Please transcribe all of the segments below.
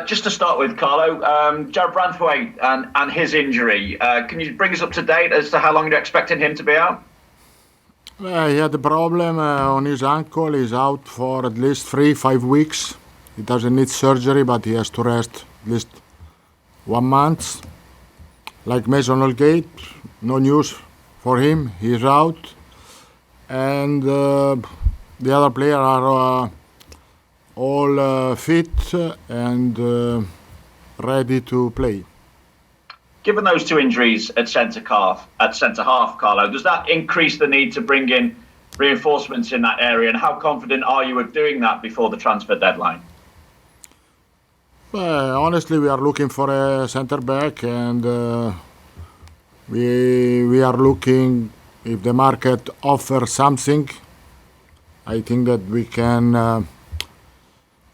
Just to start with, Carlo, Jared Brandthwaite and his injury. Can you bring us up to date as to how long you're expecting him to be out? He had a problem on his ankle. He's out for at least 3-5 weeks. He doesn't need surgery, but he has to rest at least 1 month. Like Mason Holgate, no news for him. He's out. And the other players are all fit and ready to play. Given those two injuries at centre half, Carlo, does that increase the need to bring in reinforcements in that area? And how confident are you of doing that before the transfer deadline? Honestly, we are looking for a centre back, and we are looking if the market offers something. I think that we can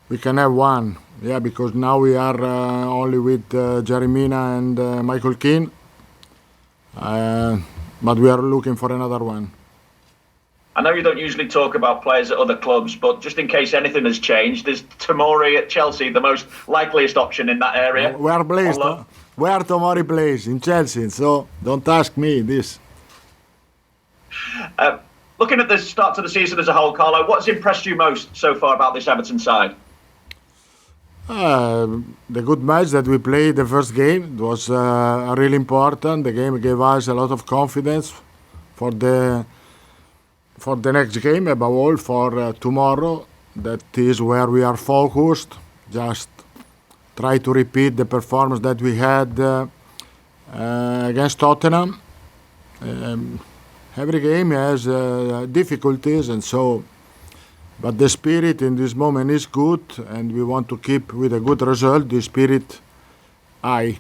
have one. Yeah, because now we are only with Jeremina and Michael Kean, but we are looking for another one. I know you don't usually talk about players at other clubs, but just in case anything has changed, is Tomori at Chelsea the most likeliest option in that area? Where Tomori plays? In Chelsea, so don't ask me this. Looking at the start to the season as a whole, Carlo, what's impressed you most so far about this Everton side? The good match that we played the first game was really important. The game gave us a lot of confidence for the next game, above all for tomorrow. That is where we are focused. Just try to repeat the performance that we had against Tottenham. Every game has difficulties, and so. But the spirit in this moment is good, and we want to keep with a good result the spirit high.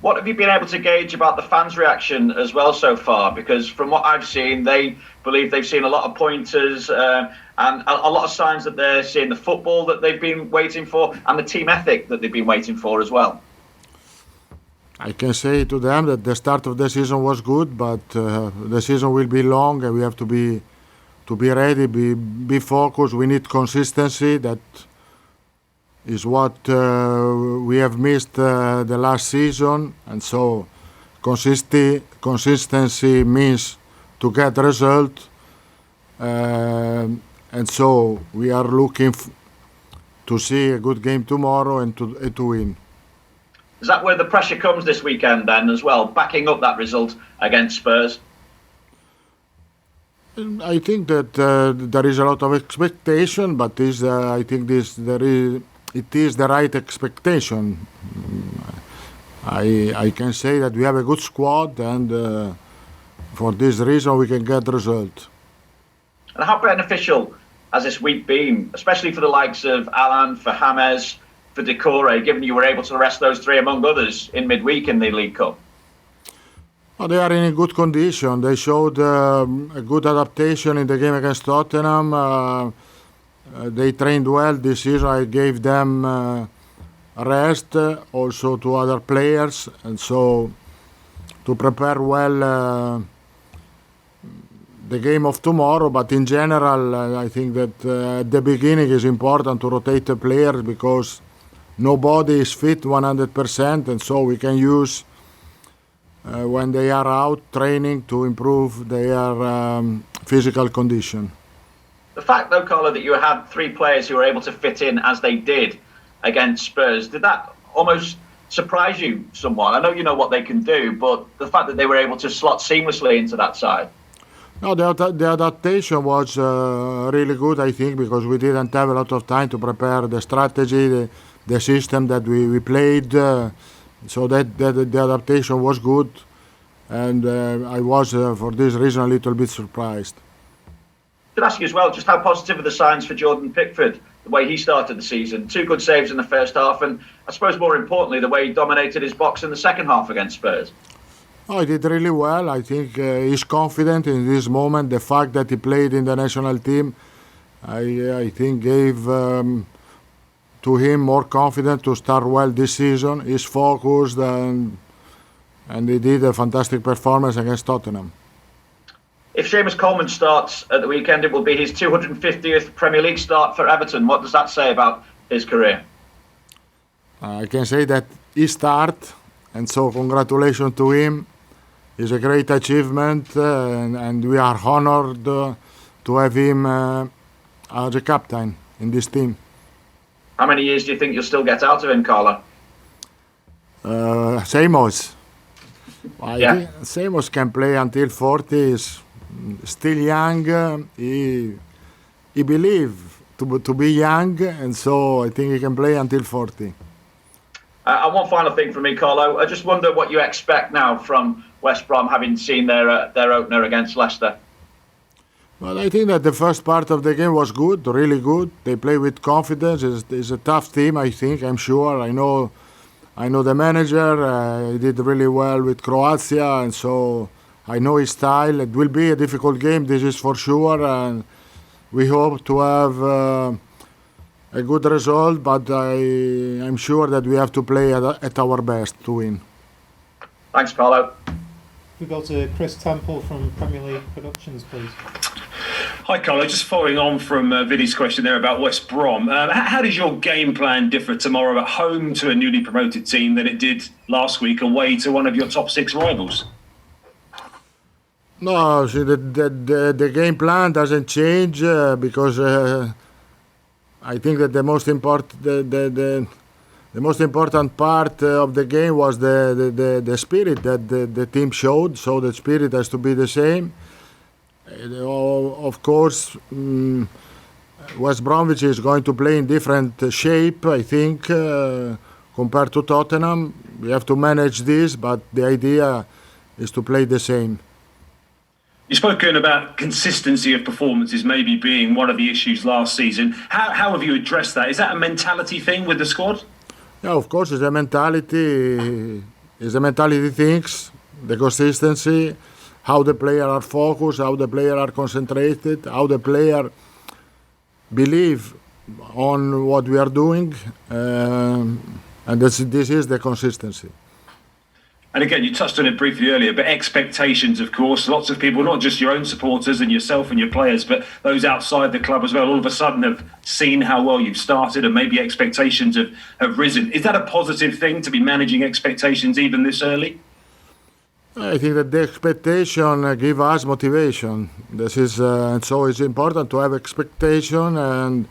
What have you been able to gauge about the fans' reaction as well so far? Because from what I've seen, they believe they've seen a lot of pointers and a lot of signs that they're seeing the football that they've been waiting for and the team ethic that they've been waiting for as well. I can say to them that the start of the season was good, but the season will be long, and we have to be ready, be focused. We need consistency. That is what we have missed the last season, and so consistency means to get result, and so we are looking to see a good game tomorrow and to win. Is that where the pressure comes this weekend then as well, backing up that result against Spurs? I think that there is a lot of expectation, but I think it is the right expectation. I can say that we have a good squad, and for this reason we can get result. And how beneficial has this week been, especially for the likes of Alan, for James, for Decore, given you were able to rest those three among others in midweek in the League Cup? They are in a good condition. They showed a good adaptation in the game against Tottenham. They trained well this season. I gave them rest, also to other players, and so to prepare well the game of tomorrow. But in general, I think that at the beginning is important to rotate the players because nobody is fit 100%, and so we can use when they are out training to improve their physical condition. The fact, though, Carlo, that you had three players who were able to fit in as they did against Spurs, did that almost surprise you somewhat? I know you know what they can do, but the fact that they were able to slot seamlessly into that side. No, the adaptation was really good, I think, because we didn't have a lot of time to prepare the strategy, the system that we played. So that the adaptation was good, and I was, for this reason, a little bit surprised. I should ask you as well, just how positive are the signs for Jordan Pickford, the way he started the season? 2 good saves in the first half, and I suppose more importantly, the way he dominated his box in the second half against Spurs. Oh, he did really well. I think he's confident in this moment. The fact that he played in the national team, I think gave to him more confidence to start well this season. He's focused, and he did a fantastic performance against Tottenham. If Seamus Coleman starts at the weekend, it will be his 250th Premier League start for Everton. What does that say about his career? I can say that he start, and so congratulations to him. It's a great achievement, and we are honored to have him as a captain in this team. How many years do you think you'll still get out of him, Carlo? Samos. I Yeah. think Samos can play until 40. Is still young. He believe to be young, and so I think he can play until 40. And one final thing for me, Carlo. I just wonder what you expect now from West Brom, having seen their opener against Leicester. Well, I think that the first part of the game was good, really good. They play with confidence. It's a tough team, I think. I'm sure. I know the manager. He did really well with Croatia, and so I know his style. It will be a difficult game. This is for sure, and we hope to have a good result. But I'm sure that we have to play at our best to win. Thanks, Carlo. We go to Chris Temple from Premier League Productions, please. Hi, Carlo. Just following on from Vinny's question there about West Brom. How does your game plan differ tomorrow at home to a newly promoted team than it did last week away to one of your top six rivals? No, see, the game plan doesn't change because I think that the most important part of the game was the spirit that the team showed. So the spirit has to be the same. Of course, West Bromwich is going to play in different shape, I think, compared to Tottenham. We have to manage this, but the idea is to play the same. You've spoken about consistency of performances maybe being one of the issues last season. How have you addressed that? Is that a mentality thing with the squad? Yeah, of course, it's a mentality. It's a mentality things, the consistency, how the player are focused, how the player are concentrated, how the player believe on what we are doing, and this is the consistency. And again, you touched on it briefly earlier, but expectations, of course. Lots of people, not just your own supporters and yourself and your players, but those outside the club as well, all of a sudden have seen how well you've started and maybe expectations have risen. Is that a positive thing to be managing expectations even this early? I think that the expectation give us motivation. This is and so it's important to have expectation, and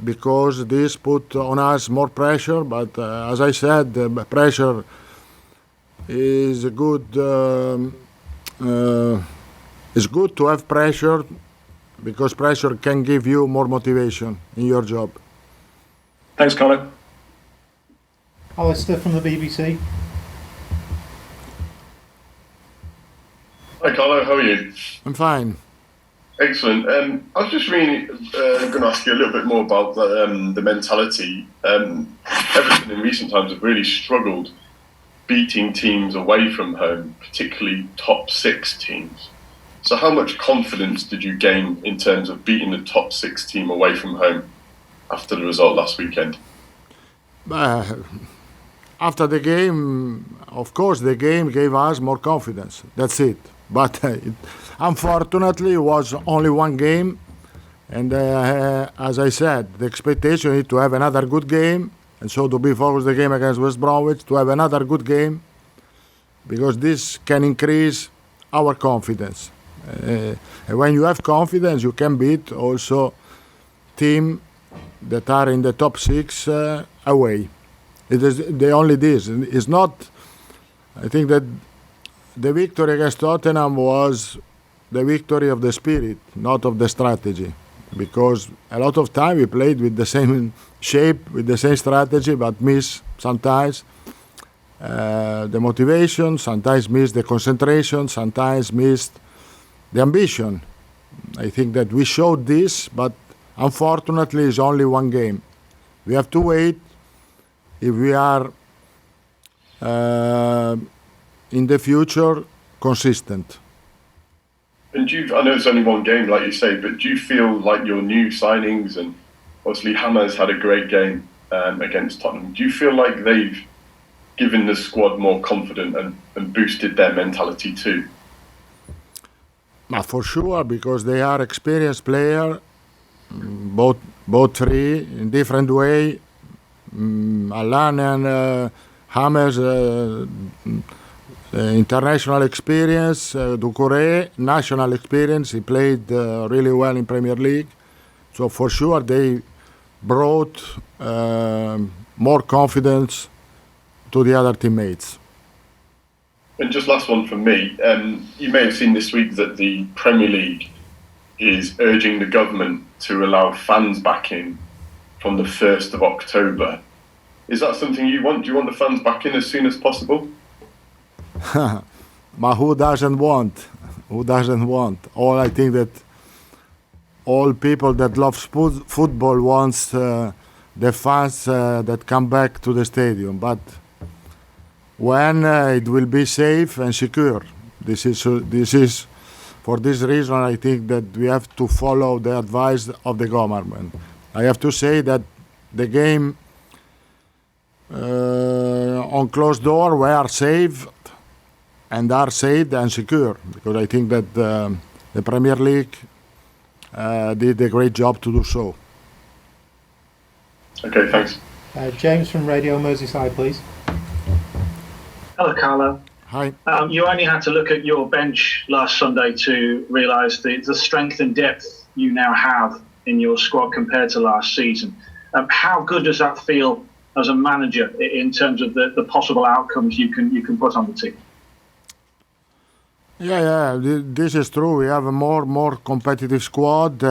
because this put on us more pressure. But as I said, the pressure is good. It's good to have pressure because pressure can give you more motivation in your job. Thanks, Carlo. Alistair from the BBC. Hi Carlo, how are you? I'm fine. Excellent. I was just really going to ask you a little bit more about the mentality. Everton in recent times have really struggled beating teams away from home, particularly top six teams. So how much confidence did you gain in terms of beating the top six team away from home after the result last weekend? After the game, of course, the game gave us more confidence. That's it. But unfortunately, it was only one game. And as I said, the expectation is to have another good game. And so to be focused the game against West Bromwich, to have another good game. Because this can increase our confidence. And when you have confidence, you can beat also teams that are in the top six away. It is the only this. It's not. I think that the victory against Tottenham was the victory of the spirit, not of the strategy. Because a lot of time we played with the same shape, with the same strategy, but miss sometimes the motivation, sometimes miss the concentration, sometimes missed the ambition. I think that we showed this, but unfortunately it's only one game. We have to wait if we are in the future consistent. And I know it's only one game, like you say, but do you feel like your new signings, and obviously Hammers had a great game against Tottenham, do you feel like they've given the squad more confidence and boosted their mentality too? For sure, because they are experienced players, both three in different way. Alan and Hammers international experience, Doucouré national experience. He played really well in Premier League, so for sure they brought more confidence to the other teammates. And just last one from me. You may have seen this week that the Premier League is urging the government to allow fans back in from the 1st of October. Is that something you want? Do you want the fans back in as soon as possible? But who doesn't want? Who doesn't want? I think that all people that love football wants the fans that come back to the stadium. But when it will be safe and secure, this is for this reason I think that we have to follow the advice of the government. I have to say that the game on closed door were safe and are safe and secure, because I think that the Premier League did a great job to do so. Okay, thanks. James from Radio Merseyside, please. Hello, Carlo. Hi. You only had to look at your bench last Sunday to realise the strength and depth you now have in your squad compared to last season. How good does that feel as a manager in terms of the possible outcomes you can put on the team? Yeah, this is true. We have a more competitive squad.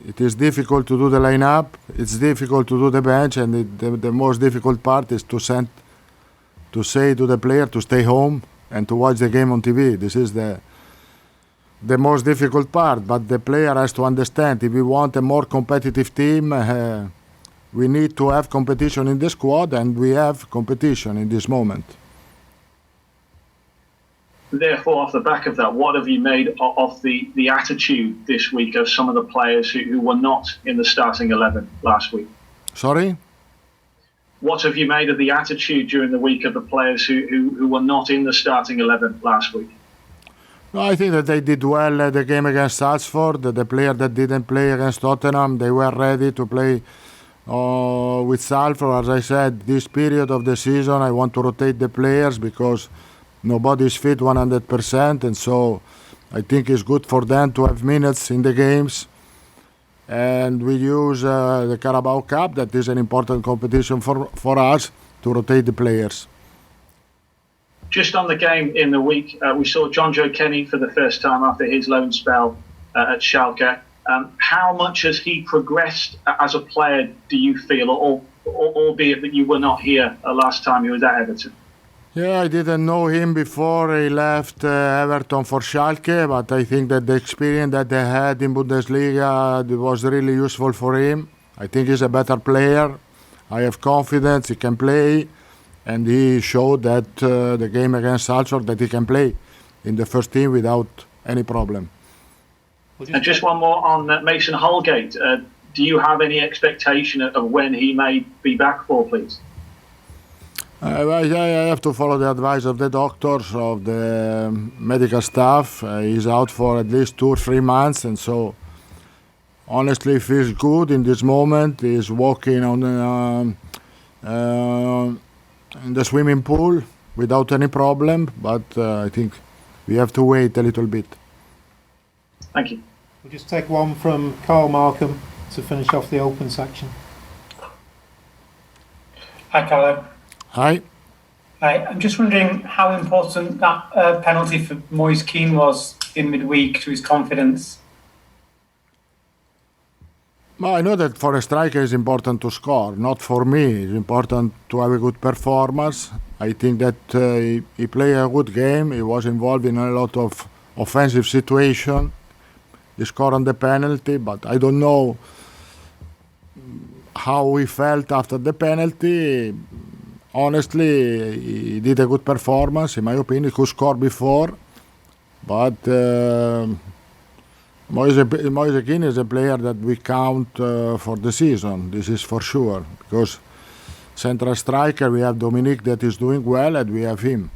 It is difficult to do the lineup. It's difficult to do the bench, and the most difficult part is to say to the player to stay home and to watch the game on TV. This is the most difficult part. But the player has to understand, if we want a more competitive team, we need to have competition in the squad, and we have competition in this moment. Therefore, off the back of that, what have you made of the attitude this week of some of the players who were not in the starting 11 last week? Sorry? What have you made of the attitude during the week of the players who were not in the starting 11 last week? No, I think that they did well the game against Salzburg. The player that didn't play against Tottenham, they were ready to play with Salzburg. As I said, this period of the season, I want to rotate the players because nobody is fit 100%, and so I think it's good for them to have minutes in the games. And we use the Carabao Cup, that is an important competition for us, to rotate the players. Just on the game in the week, we saw John Joe Kenny for the first time after his loan spell at Schalke. How much has he progressed as a player, do you feel, albeit that you were not here last time he was at Everton? Yeah, I didn't know him before he left Everton for Schalke, but I think that the experience that they had in Bundesliga was really useful for him. I think he's a better player. I have confidence he can play, and he showed that the game against Salzburg that he can play in the first team without any problem. And just one more on Mason Holgate. Do you have any expectation of when he may be back for, please? I have to follow the advice of the doctors, of the medical staff. He's out for at least 2 or 3 months, and so honestly feels good in this moment. He's walking on in the swimming pool without any problem, but I think we have to wait a little bit. Thank you. We'll just take one from Carl Markham to finish off the open section. Hi, Carlo. Hi. Hi. I'm just wondering how important that penalty for Moise Kean was in midweek to his confidence. Well, I know that for a striker it's important to score. Not for me. It's important to have a good performance. I think that he played a good game. He was involved in a lot of offensive situations. He scored on the penalty, but I don't know how he felt after the penalty. Honestly, he did a good performance. In my opinion, he could score before, but Moise Kean is a player that we count for the season. This is for sure, because central striker we have Dominic that is doing well, and we have him.